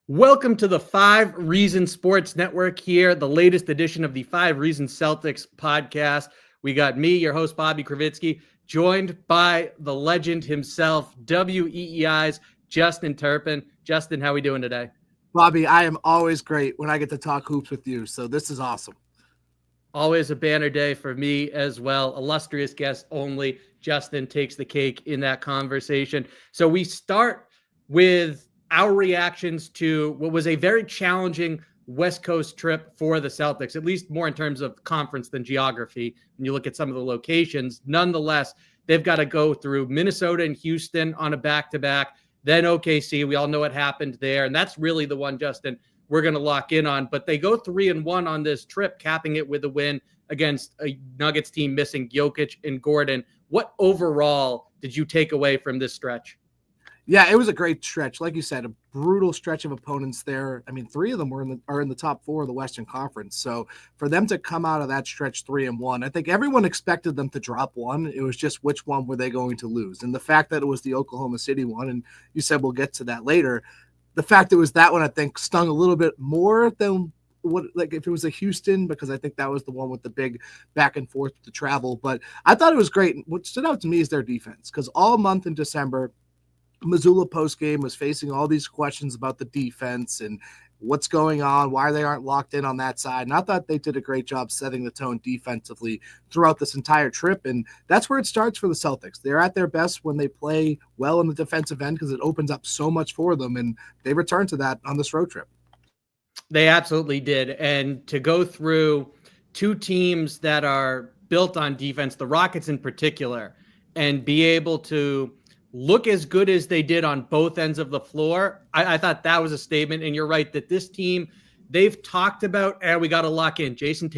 Welcome to the 5 Reasons Sports Network here, the latest edition of the 5 Reasons Celtics podcast. We got me, your host, Bobby Krivitsky, joined by the legend himself, WEEI's Justin Turpin. Justin, how are we doing today? Bobby, I am always great when I get to talk hoops with you, so this is awesome. Always a banner day for me as well. Illustrious guest only. Justin takes the cake in that conversation. So we start with our reactions to what was a very challenging West Coast trip for the Celtics, at least more in terms of conference than geography. When you look at some of the locations, nonetheless, they've got to go through Minnesota and Houston on a back-to-back, then OKC. We all know what happened there. And that's really the one, Justin, we're going to lock in on. But they go 3-1 on this trip, capping it with a win against a Nuggets team missing Jokic and Gordon. What overall did you take away from this stretch? Yeah, it was a great stretch. Like you said, a brutal stretch of opponents there. I mean, 3 of them are in the top 4 of the Western Conference. So for them to come out of that stretch 3-1, I think everyone expected them to drop one. It was just which one were they going to lose? And the fact that it was the Oklahoma City one, and you said we'll get to that later, the fact it was that one, I think, stung a little bit more than what, like if it was a Houston, because I think that was the one with the big back and forth to travel. But I thought it was great. What stood out to me is their defense, because all month in December, Missoula postgame was facing all these questions about the defense and what's going on, why they aren't locked in on that side. And I thought they did a great job setting the tone defensively throughout this entire trip. And that's where it starts for the Celtics. They're at their best when they play well in the defensive end, because it opens up so much for them. And they return to that on this road trip. They absolutely did. And to go through 2 teams that are built on defense, the Rockets in particular, and be able to look as good as they did on both ends of the floor, I thought that was a statement. And you're right that this team, they've talked about, we got to lock in. Jayson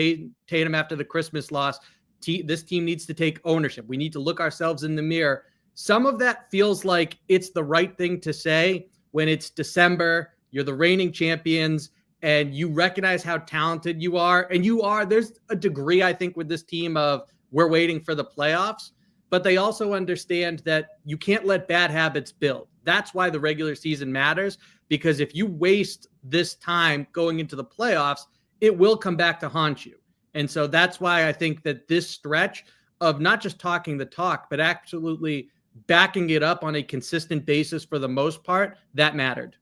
Tatum after the Christmas loss, this team needs to take ownership. We need to look ourselves in the mirror. Some of that feels like it's the right thing to say when it's December, you're the reigning champions, and you recognize how talented you are. And there's a degree, I think, with this team of we're waiting for the playoffs. But they also understand that you can't let bad habits build. That's why the regular season matters, because if you waste this time going into the playoffs, it will come back to haunt you. And so that's why I think that this stretch of not just talking the talk, but absolutely backing it up on a consistent basis for the most part, that mattered.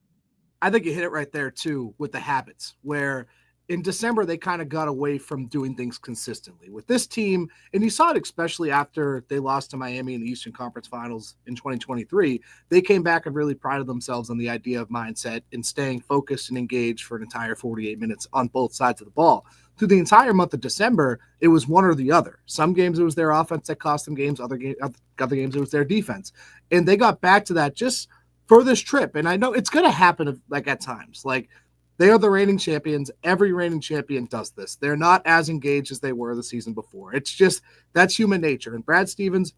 I think you hit it right there, too, with the habits, where in December, they kind of got away from doing things consistently with this team. And you saw it especially after they lost to Miami in the Eastern Conference Finals in 2023. They came back and really prided themselves on the idea of mindset and staying focused and engaged for an entire 48 minutes on both sides of the ball. Through the entire month of December, it was one or the other. Some games it was their offense that cost them games, other games it was their defense. And they got back to that just for this trip. And I know it's going to happen at times. They are the reigning champions. Every reigning champion does this. They're not as engaged as they were the season before. It's just, that's human nature. And Brad Stevens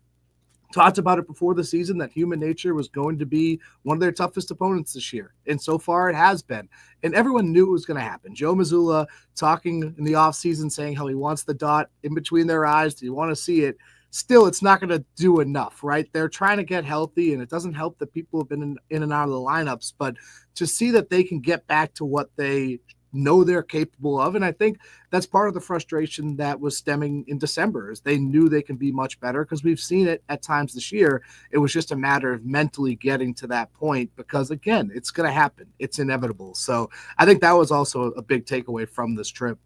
talked about it before the season, that human nature was going to be one of their toughest opponents this year. And so far it has been. And everyone knew it was going to happen. Joe Mazzulla talking in the offseason, saying how he wants the dot in between their eyes. Do you want to see it? Still, it's not going to do enough, right? They're trying to get healthy, and it doesn't help that people have been in and out of the lineups. But to see that they can get back to what they know they're capable of, and I think that's part of the frustration that was stemming in December, is they knew they can be much better, because we've seen it at times this year. It was just a matter of mentally getting to that point, because, again, it's going to happen. It's inevitable. So I think that was also a big takeaway from this trip.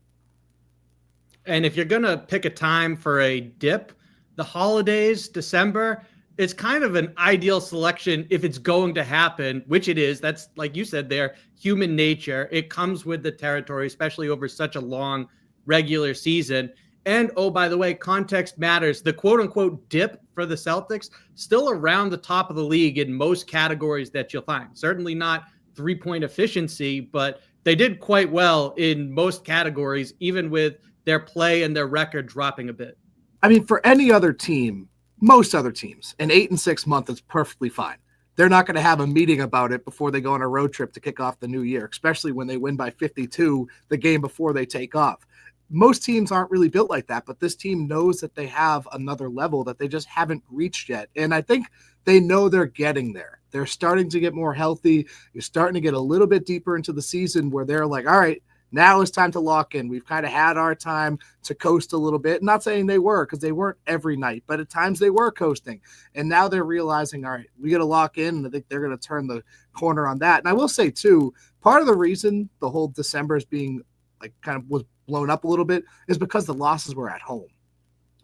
And if you're going to pick a time for a dip, the holidays, December, it's kind of an ideal selection if it's going to happen, which it is. That's, like you said there, human nature. It comes with the territory, especially over such a long regular season. And, oh, by the way, context matters. The quote-unquote dip for the Celtics, still around the top of the league in most categories that you'll find. Certainly not three-point efficiency, but they did quite well in most categories, even with their play and their record dropping a bit. I mean, for any other team, most other teams, an 8-6 month is perfectly fine. They're not going to have a meeting about it before they go on a road trip to kick off the new year, especially when they win by 52 the game before they take off. Most teams aren't really built like that, but this team knows that they have another level that they just haven't reached yet. And I think they know they're getting there. They're starting to get more healthy. You're starting to get a little bit deeper into the season where they're like, all right, now it's time to lock in. We've kind of had our time to coast a little bit. Not saying they were, because they weren't every night, but at times they were coasting. And now they're realizing, all right, we got to lock in. And I think they're going to turn the corner on that. And I will say, too, part of the reason the whole December is being like kind of was blown up a little bit is because the losses were at home.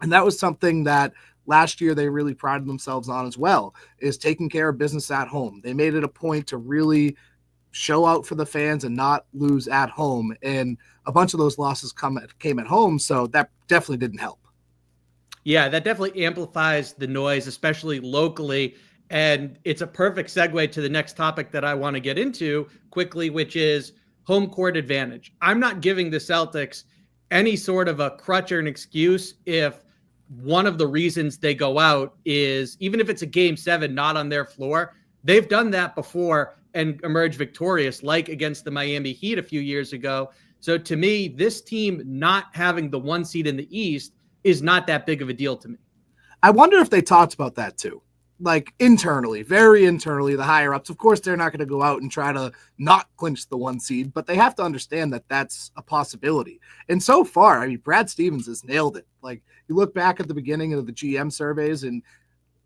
And that was something that last year they really prided themselves on as well, is taking care of business at home. They made it a point to really show out for the fans and not lose at home. And a bunch of those losses came at home. So that definitely didn't help. Yeah, that definitely amplifies the noise, especially locally. And it's a perfect segue to the next topic that I want to get into quickly, which is home court advantage. I'm not giving the Celtics any sort of a crutch or an excuse if one of the reasons they go out is, even if it's a game 7 not on their floor, they've done that before and emerged victorious, like against the Miami Heat a few years ago. So to me, this team not having the 1 seed in the East is not that big of a deal to me. I wonder if they talked about that too. Like internally, very internally, the higher ups. Of course, they're not going to go out and try to not clinch the 1 seed, but they have to understand that that's a possibility. And so far, I mean, Brad Stevens has nailed it. Like, you look back at the beginning of the GM surveys and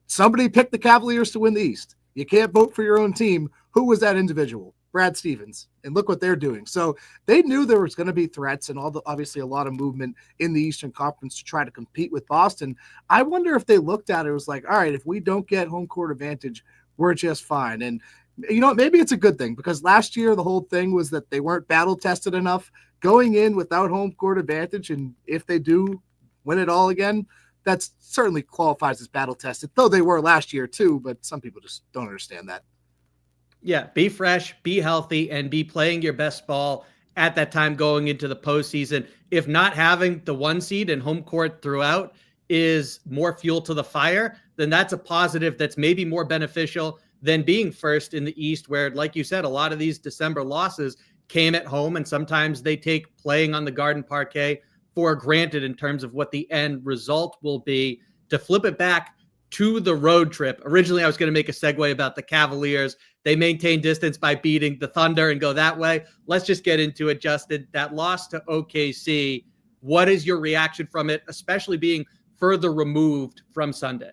somebody picked the Cavaliers to win the East. You can't vote for your own team. Who was that individual? Brad Stevens. And look what they're doing. So they knew there was going to be threats and obviously a lot of movement in the Eastern Conference to try to compete with Boston. I wonder if they looked at it, was like, all right, if we don't get home court advantage, we're just fine. And you know, maybe it's a good thing, because last year the whole thing was that they weren't battle tested enough going in without home court advantage. And if they do win it all again, that certainly qualifies as battle tested, though they were last year too, but some people just don't understand that. Yeah, be fresh, be healthy, and be playing your best ball at that time going into the postseason. If not having the 1 seed and home court throughout is more fuel to the fire, then that's a positive that's maybe more beneficial than being first in the East, where, like you said, a lot of these December losses came at home, and sometimes they take playing on the Garden Parquet for granted in terms of what the end result will be. To flip it back to the road trip, originally I was going to make a segue about the Cavaliers. They maintain distance by beating the Thunder and go that way. Let's just get into it, Justin. That loss to OKC, what is your reaction from it, especially being further removed from Sunday?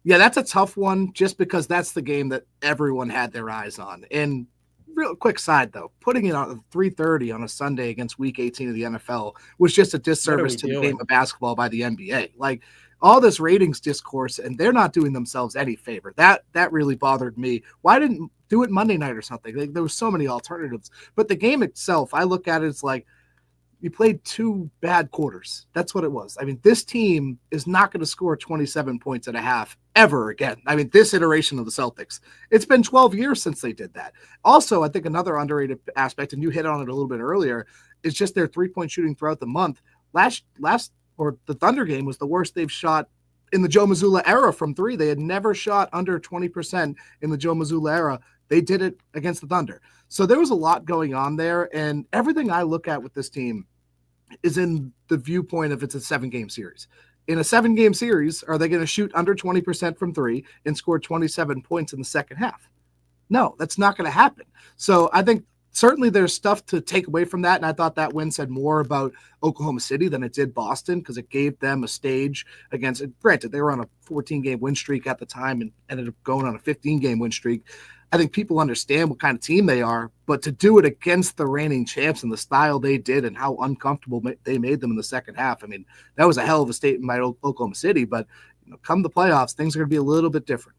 Yeah, that's a tough one, just because that's the game that everyone had their eyes on. And real quick side, though, putting it on 3:30 on a Sunday against Week 18 of the NFL was just a disservice to the game of basketball by the NBA. Like, all this ratings discourse, and they're not doing themselves any favor. That really bothered me. Why didn't do it Monday night or something? Like, there were so many alternatives. But the game itself, I look at it as like, you played 2 bad quarters. That's what it was. I mean, this team is not going to score 27 points at a half ever again. I mean, this iteration of the Celtics, it's been 12 years since they did that. Also, I think another underrated aspect, and you hit on it a little bit earlier, is just their 3-point shooting throughout the month. The Thunder game was the worst they've shot in the Joe Mazzulla era from 3. They had never shot under 20% in the Joe Mazzulla era. They did it against the Thunder. So there was a lot going on there, and everything I look at with this team is in the viewpoint of it's a 7-game series. In a 7-game series, are they going to shoot under 20% from 3 and score 27 points in the second half? No, that's not going to happen. So I think certainly there's stuff to take away from that, and I thought that win said more about Oklahoma City than it did Boston, because it gave them a stage against – granted, they were on a 14-game win streak at the time and ended up going on a 15-game win streak. I think people understand what kind of team they are, but to do it against the reigning champs and the style they did and how uncomfortable they made them in the second half, I mean, that was a hell of a statement by Oklahoma City, but come the playoffs, things are going to be a little bit different.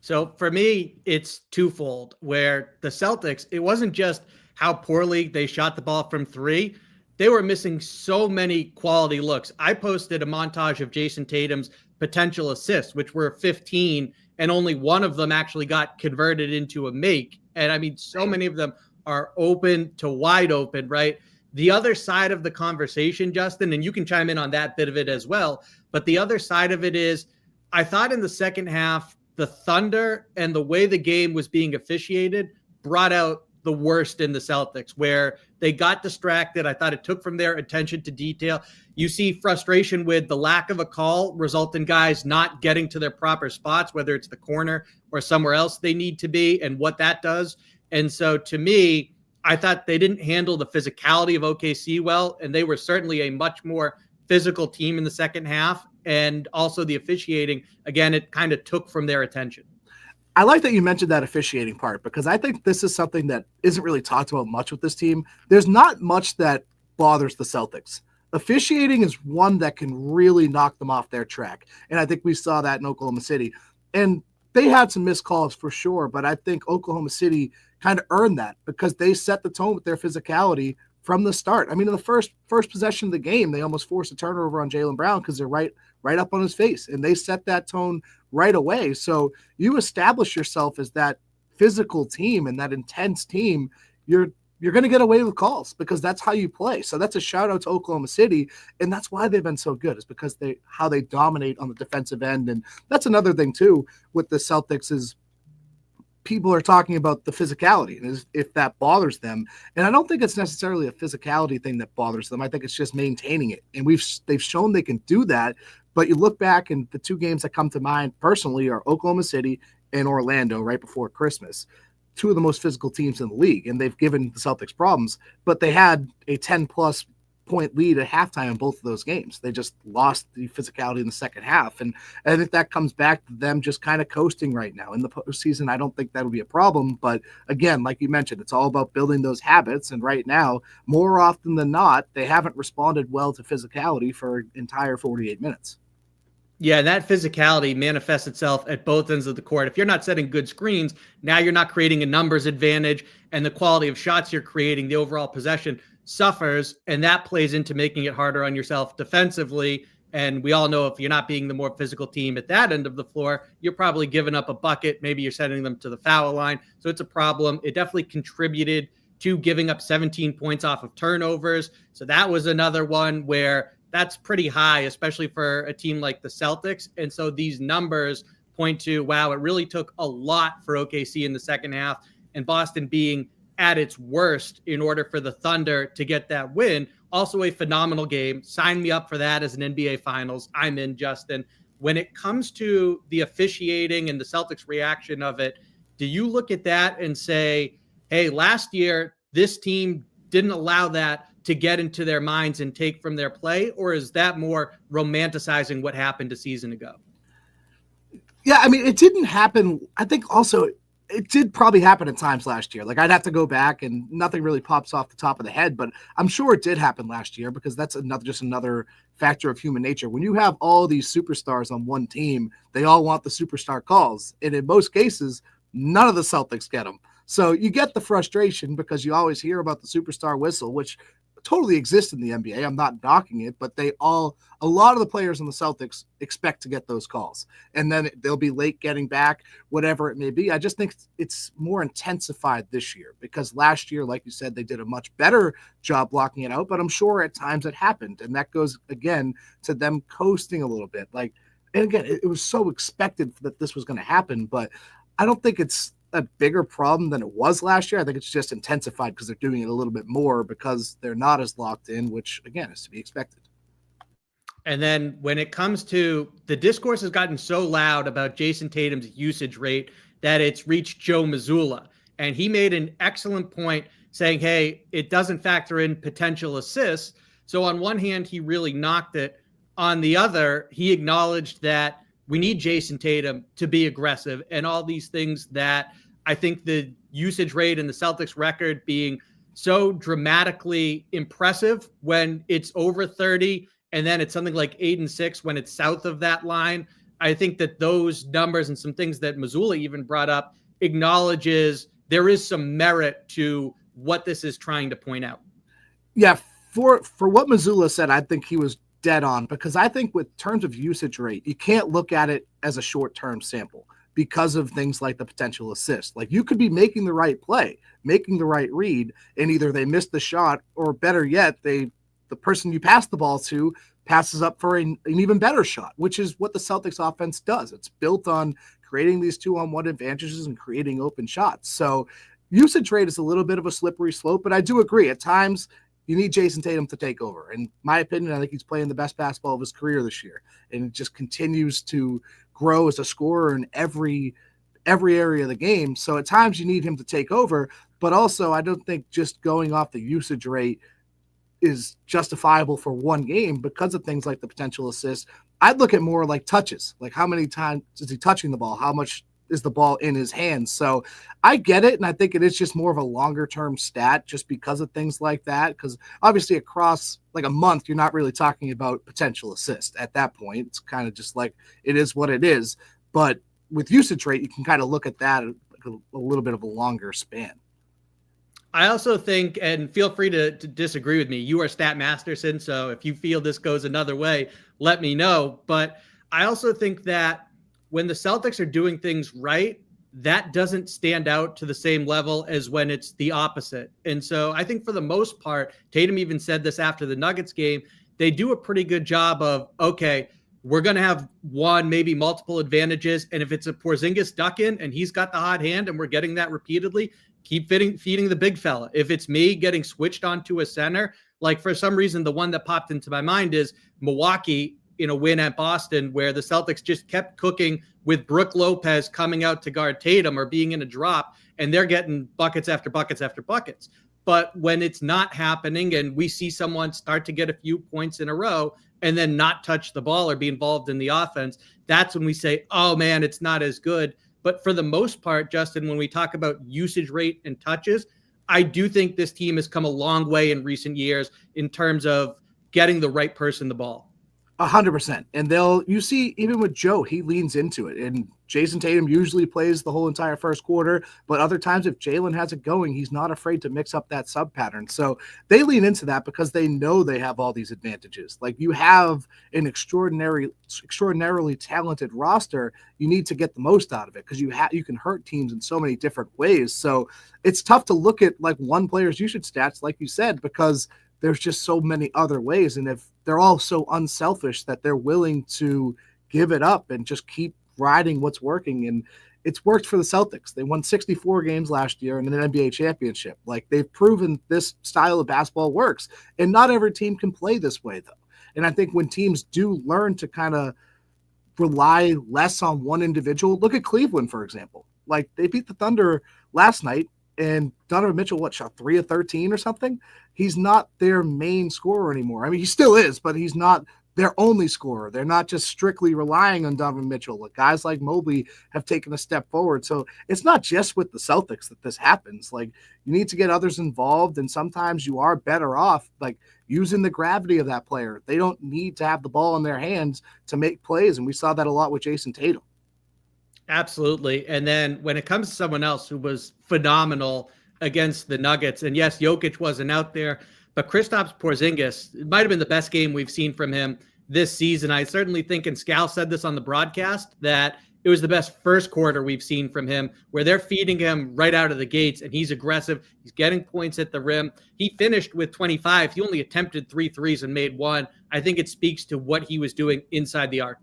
So for me, it's twofold, where the Celtics, it wasn't just how poorly they shot the ball from 3. They were missing so many quality looks. I posted a montage of Jayson Tatum's potential assists, which were 15, and only one of them actually got converted into a make. And I mean, so many of them are open to wide open, right? The other side of the conversation, Justin, and you can chime in on that bit of it as well, but the other side of it is, I thought in the second half, the Thunder and the way the game was being officiated brought out the worst in the Celtics, where they got distracted. I thought it took from their attention to detail. You see frustration with the lack of a call result in guys not getting to their proper spots, whether it's the corner or somewhere else they need to be, and what that does. And so to me, I thought they didn't handle the physicality of OKC well, and they were certainly a much more physical team in the second half. And also the officiating, again, it kind of took from their attention. I like that you mentioned that officiating part, because I think this is something that isn't really talked about much with this team. There's not much that bothers the Celtics. Officiating is one that can really knock them off their track. And I think we saw that in Oklahoma City. And they had some missed calls for sure, but I think Oklahoma City kind of earned that because they set the tone with their physicality from the start. I mean, in the first possession of the game, they almost forced a turnover on Jaylen Brown because they're right up on his face, and they set that tone right away. So you establish yourself as that physical team and that intense team. You're going to get away with calls because that's how you play. So that's a shout out to Oklahoma City, and that's why they've been so good, is because how they dominate on the defensive end. And that's another thing too with the Celtics is people are talking about the physicality and if that bothers them. And I don't think it's necessarily a physicality thing that bothers them. I think it's just maintaining it. And they've shown they can do that. But you look back, and the two games that come to mind personally are Oklahoma City and Orlando right before Christmas, two of the most physical teams in the league. And they've given the Celtics problems, but they had a 10-plus point lead at halftime in both of those games. They just lost the physicality in the second half. And I think that comes back to them just kind of coasting right now. In the postseason, I don't think that'll be a problem. But again, like you mentioned, it's all about building those habits. And right now, more often than not, they haven't responded well to physicality for an entire 48 minutes. Yeah, that physicality manifests itself at both ends of the court. If you're not setting good screens, now you're not creating a numbers advantage, and the quality of shots you're creating, the overall possession suffers, and that plays into making it harder on yourself defensively. And we all know if you're not being the more physical team at that end of the floor, you're probably giving up a bucket. Maybe you're sending them to the foul line. So it's a problem. It definitely contributed to giving up 17 points off of turnovers. So that was another one where that's pretty high, especially for a team like the Celtics. And so these numbers point to, wow, it really took a lot for OKC in the second half, and Boston being at its worst in order for the Thunder to get that win. Also a phenomenal game. Sign me up for that as an NBA Finals. I'm in, Justin. When it comes to the officiating and the Celtics reaction of it, do you look at that and say, hey, last year, this team didn't allow that to get into their minds and take from their play? Or is that more romanticizing what happened a season ago? Yeah, I mean, it didn't happen. I think also it did probably happen at times last year. Like, I'd have to go back and nothing really pops off the top of the head, but I'm sure it did happen last year because that's just another factor of human nature. When you have all these superstars on one team, they all want the superstar calls. And in most cases, none of the Celtics get them. So you get the frustration because you always hear about the superstar whistle, which totally exists in the NBA. I'm not knocking it, but a lot of the players in the Celtics expect to get those calls, and then they'll be late getting back, whatever it may be. I just think it's more intensified this year because last year, like you said, they did a much better job blocking it out, but I'm sure at times it happened. And that goes again to them coasting a little bit. Like, and again, it was so expected that this was going to happen, but I don't think it's a bigger problem than it was last year. I think it's just intensified because they're doing it a little bit more because they're not as locked in, which again is to be expected. And then when it comes to the discourse has gotten so loud about Jayson Tatum's usage rate that it's reached Joe Mazzulla. And he made an excellent point saying, hey, it doesn't factor in potential assists. So on one hand, he really knocked it. On the other, he acknowledged that we need Jayson Tatum to be aggressive and all these things that I think the usage rate and the Celtics record being so dramatically impressive when it's over 30 and then it's something like 8-6 when it's south of that line. I think that those numbers and some things that Mazzulla even brought up acknowledges there is some merit to what this is trying to point out. Yeah, for what Mazzulla said, I think he was dead on, because I think with terms of usage rate, you can't look at it as a short-term sample because of things like the potential assist. Like, you could be making the right play, making the right read, and either they missed the shot or better yet, the person you pass the ball to passes up for an even better shot, which is what the Celtics offense does. It's built on creating these 2-on-1 advantages and creating open shots. So usage rate is a little bit of a slippery slope, but I do agree at times you need Jayson Tatum to take over. In my opinion, I think he's playing the best basketball of his career this year, and it just continues to grow as a scorer in every area of the game. So at times you need him to take over, but also I don't think just going off the usage rate is justifiable for one game because of things like the potential assist. I'd look at more like touches, like how many times is he touching the ball? How much is the ball in his hands? So I get it. And I think it is just more of a longer term stat just because of things like that. Because obviously across like a month, you're not really talking about potential assist at that point. It's kind of just like, it is what it is. But with usage rate, you can kind of look at that like a little bit of a longer span. I also think, and feel free to disagree with me, you are Stat Masterson, so if you feel this goes another way, let me know. But I also think that when the Celtics are doing things right, that doesn't stand out to the same level as when it's the opposite. And so I think for the most part, Tatum even said this after the Nuggets game, they do a pretty good job of, okay, we're going to have one, maybe multiple advantages. And if it's a Porzingis duck in and he's got the hot hand and we're getting that repeatedly, keep feeding the big fella. If it's me getting switched onto a center, like for some reason, the one that popped into my mind is Milwaukee in a win at Boston where the Celtics just kept cooking with Brook Lopez coming out to guard Tatum or being in a drop, and they're getting buckets after buckets after buckets. But when it's not happening and we see someone start to get a few points in a row and then not touch the ball or be involved in the offense, that's when we say, oh man, it's not as good. But for the most part, Justin, when we talk about usage rate and touches, I do think this team has come a long way in recent years in terms of getting the right person the ball. 100%. And you see, even with Joe, he leans into it. And Jayson Tatum usually plays the whole entire first quarter, but other times if Jaylen has it going, he's not afraid to mix up that sub pattern. So they lean into that because they know they have all these advantages. Like you have an extraordinarily talented roster. You need to get the most out of it because you can hurt teams in so many different ways. So it's tough to look at like one player's usage stats, like you said, because there's just so many other ways. And if they're all so unselfish that they're willing to give it up and just keep riding what's working. And it's worked for the Celtics. They won 64 games last year in an NBA championship. Like they've proven this style of basketball works. And not every team can play this way though. And I think when teams do learn to kind of rely less on one individual, look at Cleveland, for example. Like they beat the Thunder last night and Donovan Mitchell, shot 3 of 13 or something? He's not their main scorer anymore. I mean, he still is, but he's not their only scorer. They're not just strictly relying on Donovan Mitchell. Like guys like Mobley have taken a step forward. So it's not just with the Celtics that this happens. Like you need to get others involved, and sometimes you are better off like using the gravity of that player. They don't need to have the ball in their hands to make plays, and we saw that a lot with Jayson Tatum. Absolutely. And then when it comes to someone else who was phenomenal against the Nuggets, and yes, Jokic wasn't out there, but Kristaps Porzingis, it might have been the best game we've seen from him this season. I certainly think, and Scal said this on the broadcast, that it was the best first quarter we've seen from him, where they're feeding him right out of the gates, and he's aggressive. He's getting points at the rim. He finished with 25. He only attempted 3 threes and made 1. I think it speaks to what he was doing inside the arc.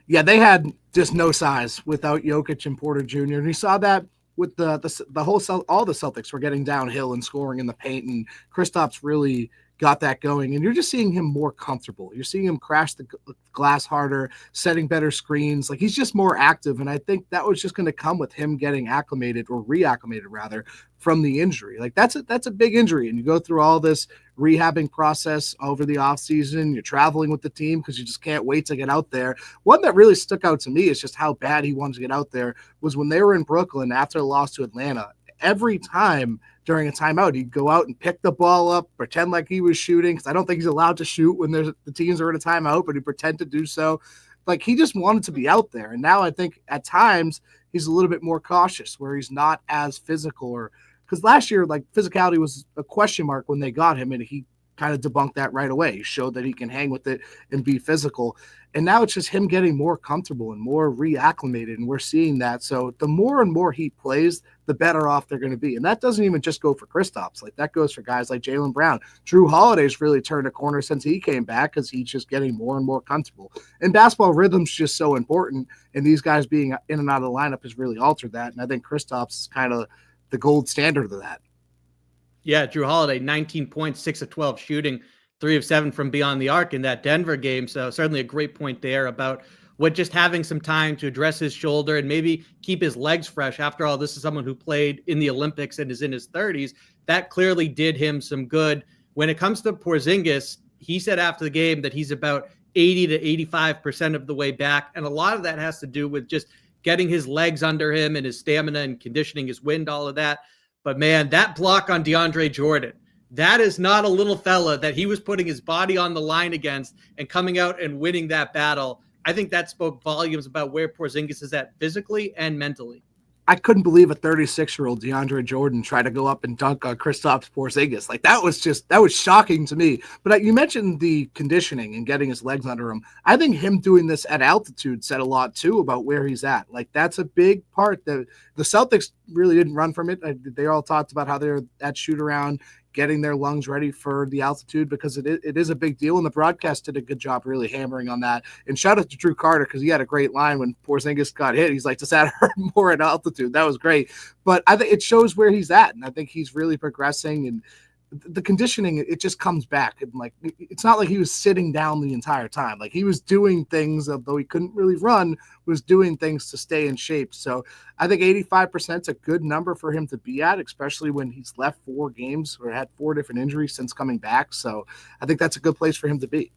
Yeah, they had just no size without Jokic and Porter Jr. And you saw that with the whole all the Celtics were getting downhill and scoring in the paint, and Kristaps really got that going. And you're just seeing him more comfortable. You're seeing him crash the glass harder, setting better screens. Like he's just more active. And I think that was just going to come with him getting acclimated, or reacclimated rather, from the injury. Like that's a big injury. And you go through all this rehabbing process over the offseason. You're traveling with the team because you just can't wait to get out there. One that really stuck out to me is just how bad he wanted to get out there was when they were in Brooklyn after the loss to Atlanta. Every time during a timeout, he'd go out and pick the ball up, pretend like he was shooting, because I don't think he's allowed to shoot when the teams are in a timeout, but he'd pretend to do so. Like he just wanted to be out there. And now I think at times he's a little bit more cautious, where he's not as physical, or because last year, like physicality was a question mark when they got him, and he kind of debunked that right away. He showed that he can hang with it and be physical. And now it's just him getting more comfortable and more reacclimated, and we're seeing that. So the more and more he plays, the better off they're going to be. And that doesn't even just go for Kristaps. Like that goes for guys like Jaylen Brown. Drew Holiday's really turned a corner since he came back, because he's just getting more and more comfortable. And basketball rhythm's just so important, and these guys being in and out of the lineup has really altered that. And I think Kristaps is kind of the gold standard of that. Yeah, Drew Holiday, 19 points, 6 of 12 shooting, 3 of 7 from beyond the arc in that Denver game. So certainly a great point there about what just having some time to address his shoulder and maybe keep his legs fresh. After all, this is someone who played in the Olympics and is in his 30s. That clearly did him some good. When it comes to Porzingis, he said after the game that he's about 80 to 85% of the way back. And a lot of that has to do with just getting his legs under him and his stamina and conditioning, his wind, all of that. But man, that block on DeAndre Jordan, that is not a little fella that he was putting his body on the line against and coming out and winning that battle. I think that spoke volumes about where Porzingis is at physically and mentally. I couldn't believe a 36-year-old DeAndre Jordan tried to go up and dunk on Kristaps Porzingis. Like that was shocking to me. But you mentioned the conditioning and getting his legs under him. I think him doing this at altitude said a lot too about where he's at. Like that's a big part that the Celtics really didn't run from it. They all talked about how they're at shoot around, getting their lungs ready for the altitude because it is a big deal. And the broadcast did a good job really hammering on that. And shout out to Drew Carter because he had a great line when Porzingis got hit. He's like, does that hurt more at altitude? That was great. But I think it shows where he's at. And I think he's really progressing. And the conditioning, it just comes back. And like, it's not like he was sitting down the entire time. Like he was doing things, although he couldn't really run, was doing things to stay in shape. So I think 85% is a good number for him to be at, especially when he's left 4 games or had 4 different injuries since coming back. So I think that's a good place for him to be.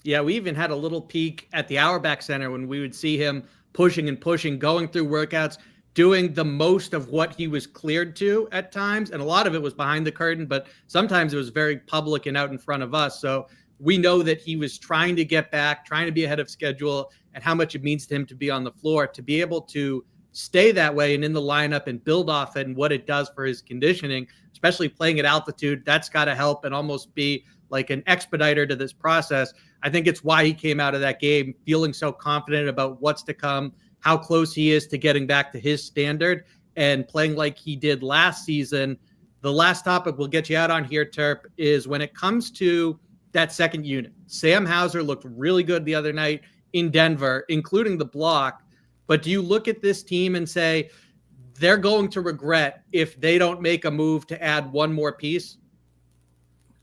Yeah, we even had a little peek at the Auerbach Center when we would see him pushing and pushing, going through workouts, doing the most of what he was cleared to at times. And a lot of it was behind the curtain, but sometimes it was very public and out in front of us. So we know that he was trying to get back, trying to be ahead of schedule, and how much it means to him to be on the floor, to be able to stay that way and in the lineup and build off it and what it does for his conditioning, especially playing at altitude. That's got to help and almost be like an expediter to this process. I think it's why he came out of that game feeling so confident about what's to come, how close he is to getting back to his standard and playing like he did last season. The last topic we'll get you out on here, Terp, is when it comes to that second unit. Sam Hauser looked really good the other night in Denver, including the block. But do you look at this team and say they're going to regret if they don't make a move to add one more piece?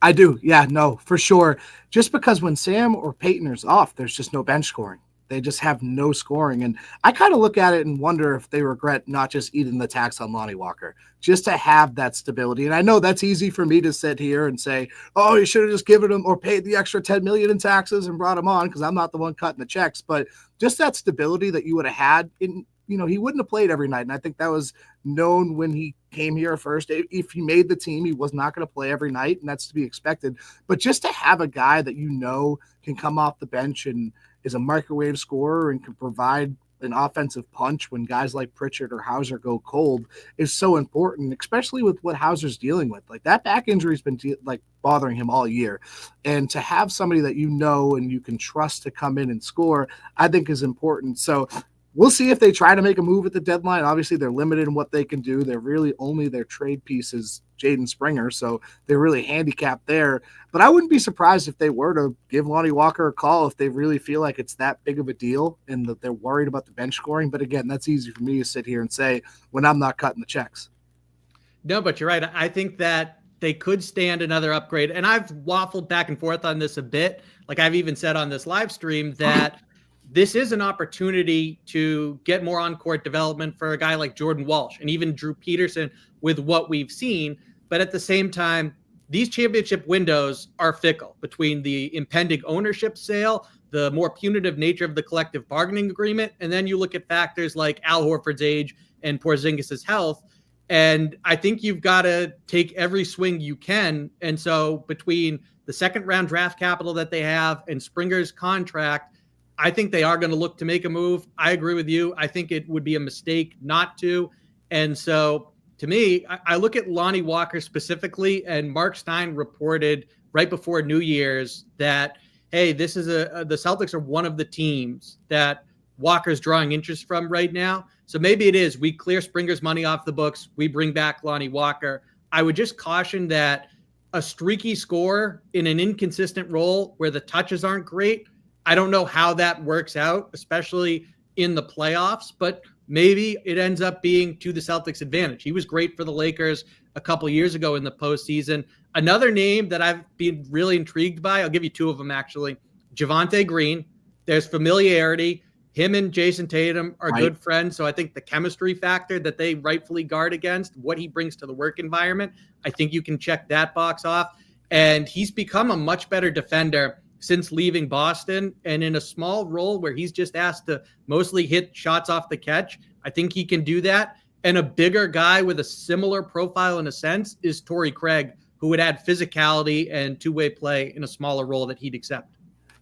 I do. Yeah, no, for sure. Just because when Sam or Peyton is off, there's just no bench scoring. They just have no scoring. And I kind of look at it and wonder if they regret not just eating the tax on Lonnie Walker, just to have that stability. And I know that's easy for me to sit here and say, oh, you should have just given him or paid the extra $10 million in taxes and brought him on because I'm not the one cutting the checks. But just that stability that you would have had in, he wouldn't have played every night. And I think that was known when he came here first. If he made the team, he was not going to play every night, and that's to be expected. But just to have a guy that can come off the bench and is a microwave scorer and can provide an offensive punch when guys like Pritchard or Hauser go cold is so important, especially with what Hauser's dealing with. Like that back injury has been bothering him all year. And to have somebody that and you can trust to come in and score, I think is important. So we'll see if they try to make a move at the deadline. Obviously, they're limited in what they can do. They're really only their trade pieces, Jaden Springer, so they're really handicapped there. But I wouldn't be surprised if they were to give Lonnie Walker a call if they really feel like it's that big of a deal and that they're worried about the bench scoring. But again, that's easy for me to sit here and say when I'm not cutting the checks. No, but you're right. I think that they could stand another upgrade. And I've waffled back and forth on this a bit. Like I've even said on this live stream that this is an opportunity to get more on-court development for a guy like Jordan Walsh and even Drew Peterson with what we've seen. But at the same time, these championship windows are fickle between the impending ownership sale, the more punitive nature of the collective bargaining agreement, and then you look at factors like Al Horford's age and Porzingis' health. And I think you've got to take every swing you can. And so between the second-round draft capital that they have and Springer's contract, I think they are going to look to make a move. I agree with you. I think it would be a mistake not to. And so to me, I look at Lonnie Walker specifically, and Mark Stein reported right before New Year's that, hey, this is the Celtics are one of the teams that Walker's drawing interest from right now. So maybe it is, we clear Springer's money off the books, we bring back Lonnie Walker. I would just caution that a streaky scorer in an inconsistent role where the touches aren't great, I don't know how that works out, especially in the playoffs, but maybe it ends up being to the Celtics' advantage. He was great for the Lakers a couple years ago in the postseason. Another name that I've been really intrigued by, I'll give you two of them actually. Javonte Green. There's familiarity. Him and Jayson Tatum are good friends. So I think the chemistry factor that they rightfully guard against, what he brings to the work environment, I think you can check that box off. And he's become a much better defender since leaving Boston, and in a small role where he's just asked to mostly hit shots off the catch. I think he can do that. And a bigger guy with a similar profile in a sense is Torrey Craig, who would add physicality and two-way play in a smaller role that he'd accept.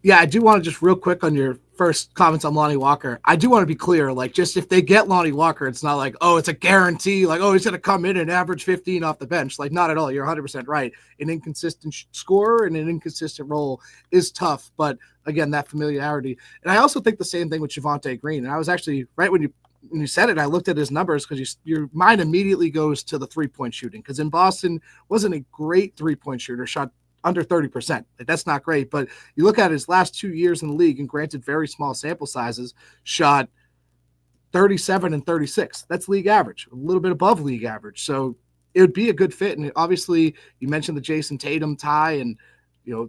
Yeah, I do want to just real quick on your first comments on Lonnie Walker. I do want to be clear, like, just if they get Lonnie Walker, it's not like, oh, it's a guarantee. Like, oh, he's going to come in and average 15 off the bench. Like, not at all. You're 100% right. An inconsistent scorer and an inconsistent role is tough. But again, that familiarity. And I also think the same thing with Javonte Green. And I was actually right when you said it, I looked at his numbers because your mind immediately goes to the 3-point shooting. Because in Boston, wasn't a great 3-point shooter, shot under 30%. Like, that's not great. But you look at his last 2 years in the league, and granted very small sample sizes, shot 37 and 36. That's league average, a little bit above league average. So it would be a good fit. And obviously you mentioned the Jayson Tatum tie, and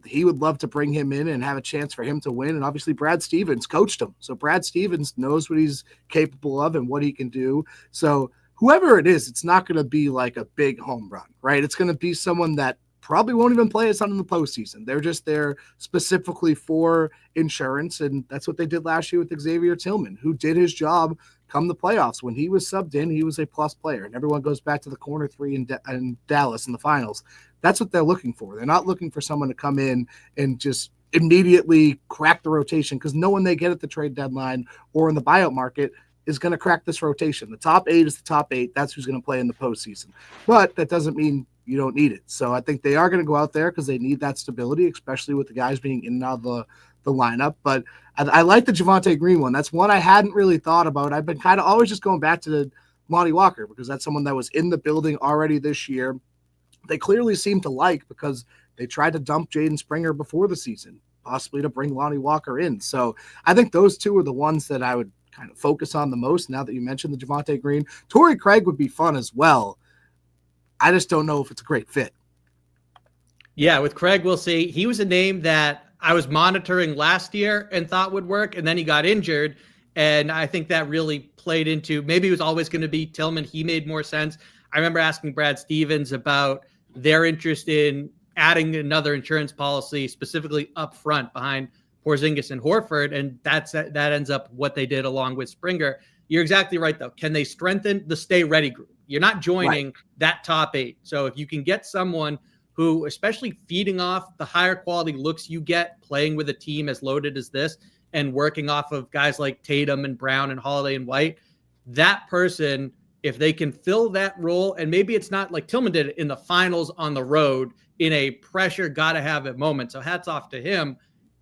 he would love to bring him in and have a chance for him to win. And obviously Brad Stevens coached him. So Brad Stevens knows what he's capable of and what he can do. So whoever it is, it's not going to be like a big home run, right? It's going to be someone that probably won't even play us on in the postseason. They're just there specifically for insurance, and that's what they did last year with Xavier Tillman, who did his job come the playoffs. When he was subbed in, he was a plus player, and everyone goes back to the corner three in Dallas in the finals. That's what they're looking for. They're not looking for someone to come in and just immediately crack the rotation, because no one they get at the trade deadline or in the buyout market is going to crack this rotation. The top 8 is the top 8. That's who's going to play in the postseason. But that doesn't mean you don't need it. So I think they are going to go out there because they need that stability, especially with the guys being in and out of the lineup. But I like the Javonte Green one. That's one I hadn't really thought about. I've been kind of always just going back to the Lonnie Walker, because that's someone that was in the building already this year. They clearly seem to like, because they tried to dump Jaden Springer before the season, possibly to bring Lonnie Walker in. So I think those two are the ones that I would kind of focus on the most now that you mentioned the Javonte Green. Torrey Craig would be fun as well. I just don't know if it's a great fit. Yeah, with Craig, we'll see. He was a name that I was monitoring last year and thought would work, and then he got injured. And I think that really played into, maybe it was always going to be Tillman. He made more sense. I remember asking Brad Stevens about their interest in adding another insurance policy, specifically up front behind Porzingis and Horford, and that ends up what they did along with Springer. You're exactly right, though. Can they strengthen the stay ready group? You're not joining that top 8. So if you can get someone who, especially feeding off the higher quality looks you get playing with a team as loaded as this and working off of guys like Tatum and Brown and Holiday and White, that person, if they can fill that role, and maybe it's not like Tillman did it in the finals on the road in a pressure, gotta have it moment. So hats off to him.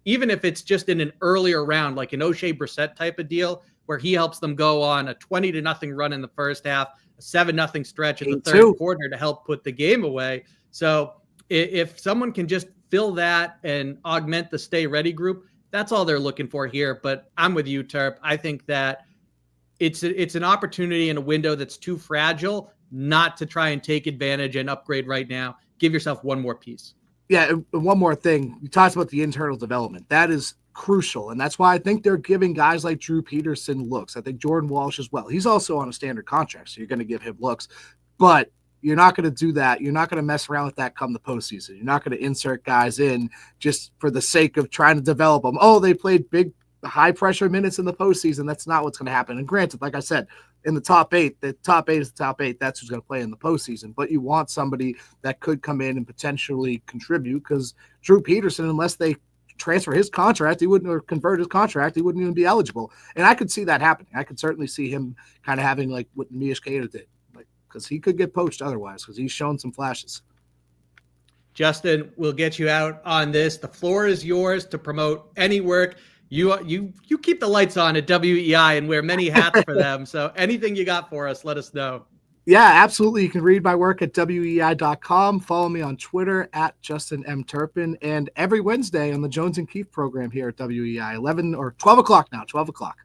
Even if it's just in an earlier round, like an O'Shea Brissett type of deal, where he helps them go on a 20-0 run in the first half, a 7-0 stretch in the third quarter to help put the game away. So if someone can just fill that and augment the stay ready group, that's all they're looking for here. But I'm with you, Terp. I think that it's an opportunity in a window that's too fragile not to try and take advantage and upgrade right now. Give yourself one more piece. Yeah, and one more thing. You talked about the internal development. That is crucial, and that's why I think they're giving guys like Drew Peterson looks. I think Jordan Walsh as well. He's also on a standard contract, so you're going to give him looks. But you're not going to do that. You're not going to mess around with that come the postseason. You're not going to insert guys in just for the sake of trying to develop them. Oh, they played big, high-pressure minutes in the postseason. That's not what's going to happen. And granted, like I said, in the top 8, the top 8 is the top 8. That's who's going to play in the postseason. But you want somebody that could come in and potentially contribute, because Drew Peterson, unless they transfer his contract, he wouldn't, or convert his contract, he wouldn't even be eligible. And I could see that happening. I could certainly see him kind of having like what Mias Cater did, like, because he could get poached otherwise, because he's shown some flashes. Justin, we'll get you out on this. The floor is yours to promote any work. You keep the lights on at WEEI and wear many hats for them. So anything you got for us, let us know. Yeah, absolutely. You can read my work at WEEI.com. Follow me on Twitter at Justin M. Turpin. And every Wednesday on the Jones and Keefe program here at WEEI, 11 or 12 o'clock now, 12 o'clock.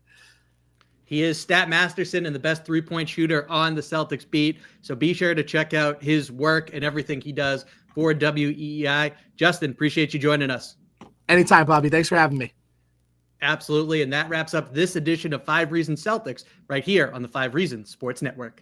He is Stat Masterson and the best three-point shooter on the Celtics beat. So be sure to check out his work and everything he does for WEEI. Justin, appreciate you joining us. Anytime, Bobby. Thanks for having me. Absolutely. And that wraps up this edition of 5 Reasons Celtics right here on the 5 Reasons Sports Network.